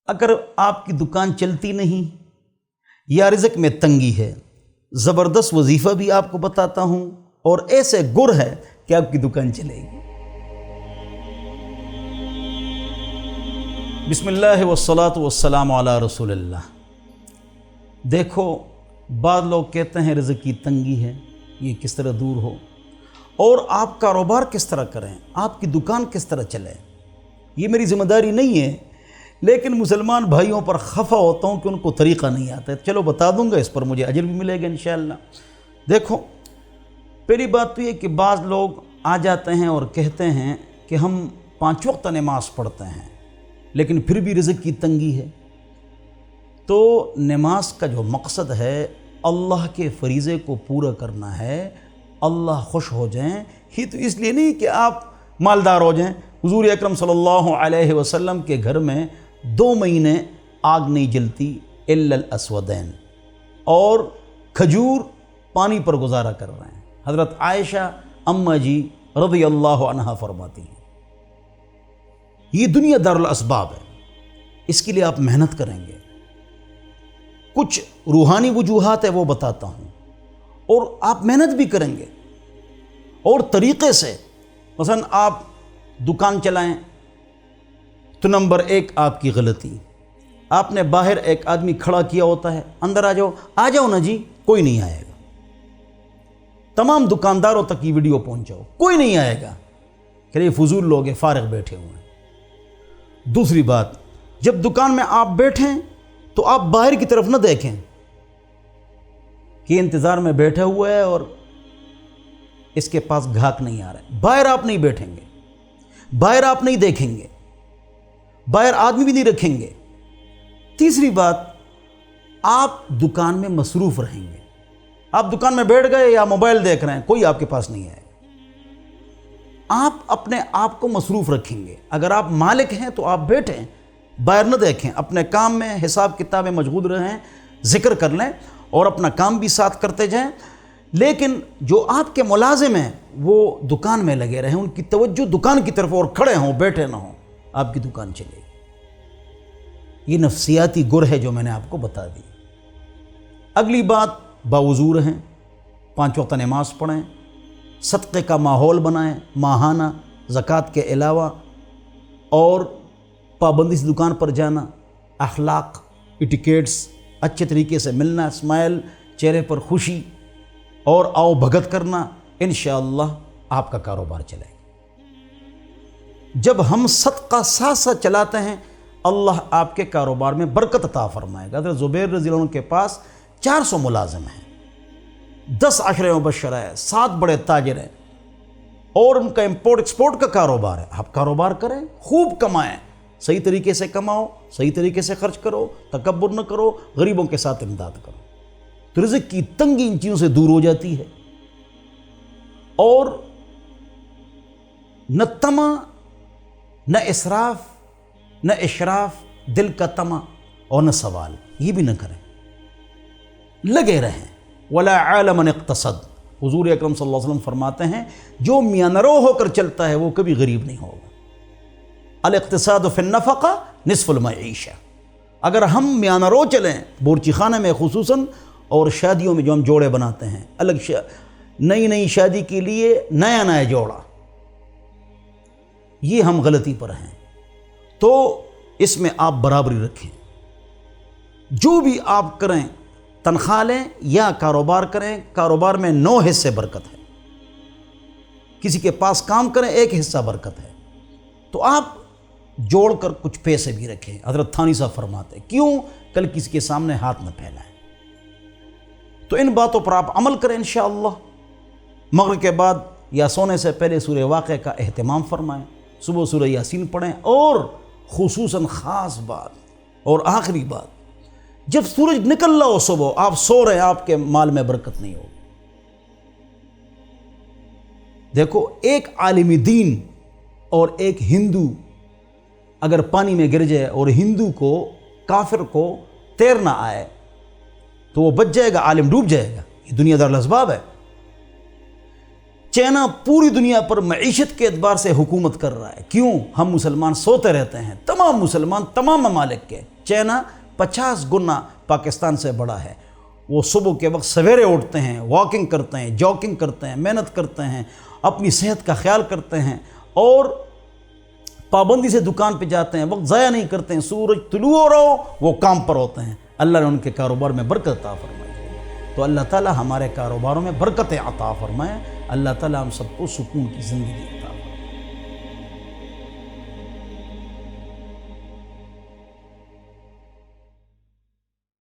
اگر آپ کی دکان چلتی نہیں یا رزق میں تنگی ہے، زبردست وظیفہ بھی آپ کو بتاتا ہوں اور ایسے گر ہے کہ آپ کی دکان چلے گی۔ بسم اللہ والصلاة والسلام علی رسول اللہ۔ دیکھو، بعض لوگ کہتے ہیں رزق کی تنگی ہے، یہ کس طرح دور ہو، اور آپ کاروبار کس طرح کریں، آپ کی دکان کس طرح چلے۔ یہ میری ذمہ داری نہیں ہے، لیکن مسلمان بھائیوں پر خفا ہوتا ہوں کہ ان کو طریقہ نہیں آتا ہے۔ چلو بتا دوں گا، اس پر مجھے اجر بھی ملے گا انشاءاللہ۔ دیکھو، پہلی بات تو یہ کہ بعض لوگ آ جاتے ہیں اور کہتے ہیں کہ ہم 5 وقت نماز پڑھتے ہیں لیکن پھر بھی رزق کی تنگی ہے۔ تو نماز کا جو مقصد ہے اللہ کے فریضے کو پورا کرنا ہے، اللہ خوش ہو جائیں، ہی تو اس لیے نہیں کہ آپ مالدار ہو جائیں۔ حضور اکرم صلی اللہ علیہ وسلم کے گھر میں 2 مہینے آگ نہیں جلتی الا الاسودین، اور کھجور پانی پر گزارا کر رہے ہیں۔ حضرت عائشہ اماں جی رضی اللہ عنہا فرماتی ہیں یہ دنیا دار الاسباب ہے، اس کے لیے آپ محنت کریں گے۔ کچھ روحانی وجوہات ہے وہ بتاتا ہوں، اور آپ محنت بھی کریں گے اور طریقے سے۔ مثلا آپ دکان چلائیں تو نمبر 1 آپ کی غلطی، آپ نے باہر ایک آدمی کھڑا کیا ہوتا ہے، اندر آ جاؤ نا جی، کوئی نہیں آئے گا۔ تمام دکانداروں تک یہ ویڈیو پہنچاؤ، کوئی نہیں آئے گا کہ یہ فضول لوگ ہیں، فارغ بیٹھے ہوئے ہیں۔ دوسری بات، جب دکان میں آپ بیٹھیں تو آپ باہر کی طرف نہ دیکھیں کہ انتظار میں بیٹھا ہوا ہے اور اس کے پاس گھاک نہیں آ رہا ہے۔ باہر آپ نہیں بیٹھیں گے، باہر آپ نہیں دیکھیں گے، باہر آدمی بھی نہیں رکھیں گے۔ تیسری بات، آپ دکان میں مصروف رہیں گے۔ آپ دکان میں بیٹھ گئے یا موبائل دیکھ رہے ہیں، کوئی آپ کے پاس نہیں ہے۔ آپ اپنے آپ کو مصروف رکھیں گے۔ اگر آپ مالک ہیں تو آپ بیٹھیں، باہر نہ دیکھیں، اپنے کام میں حساب کتاب میں مشغول رہیں، ذکر کر لیں اور اپنا کام بھی ساتھ کرتے جائیں۔ لیکن جو آپ کے ملازم ہیں وہ دکان میں لگے رہیں، ان کی توجہ دکان کی طرف اور کھڑے ہوں، بیٹھے نہ ہوں، آپ کی دکان چلے گی۔ یہ نفسیاتی گر ہے جو میں نے آپ کو بتا دی۔ اگلی بات، باوضو رہیں، 5 وقت نماز پڑھیں، صدقے کا ماحول بنائیں، ماہانہ زکوٰۃ کے علاوہ، اور پابندی سے دکان پر جانا، اخلاق، ایٹیکیٹس، اچھے طریقے سے ملنا، اسمائل، چہرے پر خوشی اور آؤ بھگت کرنا، انشاءاللہ آپ کا کاروبار چلے گا۔ جب ہم صدقہ ساتھ ساتھ چلاتے ہیں، اللہ آپ کے کاروبار میں برکت عطا فرمائے گا۔ حضرت زبیر رضی اللہ عنہ کے پاس 400 ملازم ہیں، 10 عشرہ مبشرہ ہے، 7 بڑے تاجر ہیں، اور ان کا امپورٹ ایکسپورٹ کا کاروبار ہے۔ آپ کاروبار کریں، خوب کمائیں، صحیح طریقے سے کماؤ، صحیح طریقے سے خرچ کرو، تکبر نہ کرو، غریبوں کے ساتھ امداد کرو، تو رزق کی تنگی ان چیزوں سے دور ہو جاتی ہے۔ اور نہ طمع، نہ اسراف، نہ اشراف، دل کا طمع اور نہ سوال، یہ بھی نہ کریں، لگے رہیں۔ ولا عالم اقتصد، حضور اکرم صلی اللہ علیہ وسلم فرماتے ہیں جو میاں نرو ہو کر چلتا ہے وہ کبھی غریب نہیں ہوگا۔ الاقتصاد فی النفقہ نصف المعیشہ۔ اگر ہم میاں نرو چلیں، بورچی خانے میں خصوصاً، اور شادیوں میں جو ہم جوڑے بناتے ہیں، الگ نئی شادی کے لیے نیا جوڑا، یہ ہم غلطی پر ہیں، تو اس میں آپ برابری رکھیں۔ جو بھی آپ کریں، تنخواہ لیں یا کاروبار کریں، کاروبار میں 9 حصے برکت ہے۔ کسی کے پاس کام کریں، 1 حصہ برکت ہے، تو آپ جوڑ کر کچھ پیسے بھی رکھیں۔ حضرت تھانی صاحب فرماتے ہیں کیوں کل کسی کے سامنے ہاتھ نہ پھیلائیں۔ تو ان باتوں پر آپ عمل کریں انشاءاللہ۔ مغرب کے بعد یا سونے سے پہلے سورہ واقعہ کا اہتمام فرمائیں، صبح سورہ یاسین پڑھیں، اور خصوصاً خاص بات اور آخری بات، جب سورج نکل رہا ہو صبح، آپ سو رہے ہیں، آپ کے مال میں برکت نہیں ہوگی۔ دیکھو، ایک عالم دین اور ایک ہندو اگر پانی میں گر جائے اور ہندو کو، کافر کو تیرنا آئے تو وہ بچ جائے گا، عالم ڈوب جائے گا۔ یہ دنیا دار الاسباب ہے۔ چائنا پوری دنیا پر معیشت کے اعتبار سے حکومت کر رہا ہے۔ کیوں؟ ہم مسلمان سوتے رہتے ہیں، تمام مسلمان تمام ممالک کے چائنا 50 گنا پاکستان سے بڑا ہے۔ وہ صبح کے وقت سویرے اٹھتے ہیں، واکنگ کرتے ہیں، جاگنگ کرتے ہیں، محنت کرتے ہیں، اپنی صحت کا خیال کرتے ہیں اور پابندی سے دکان پہ جاتے ہیں، وقت ضائع نہیں کرتے ہیں، سورج طلوع ہو رہا ہو وہ کام پر ہوتے ہیں۔ اللہ نے ان کے کاروبار میں برکت عطا فرمائی ہے۔ تو اللہ تعالی ہمارے کاروباروں میں برکت عطا فرمائے۔ اللہ تعالی ہم سب کو سکون کی زندگی عطا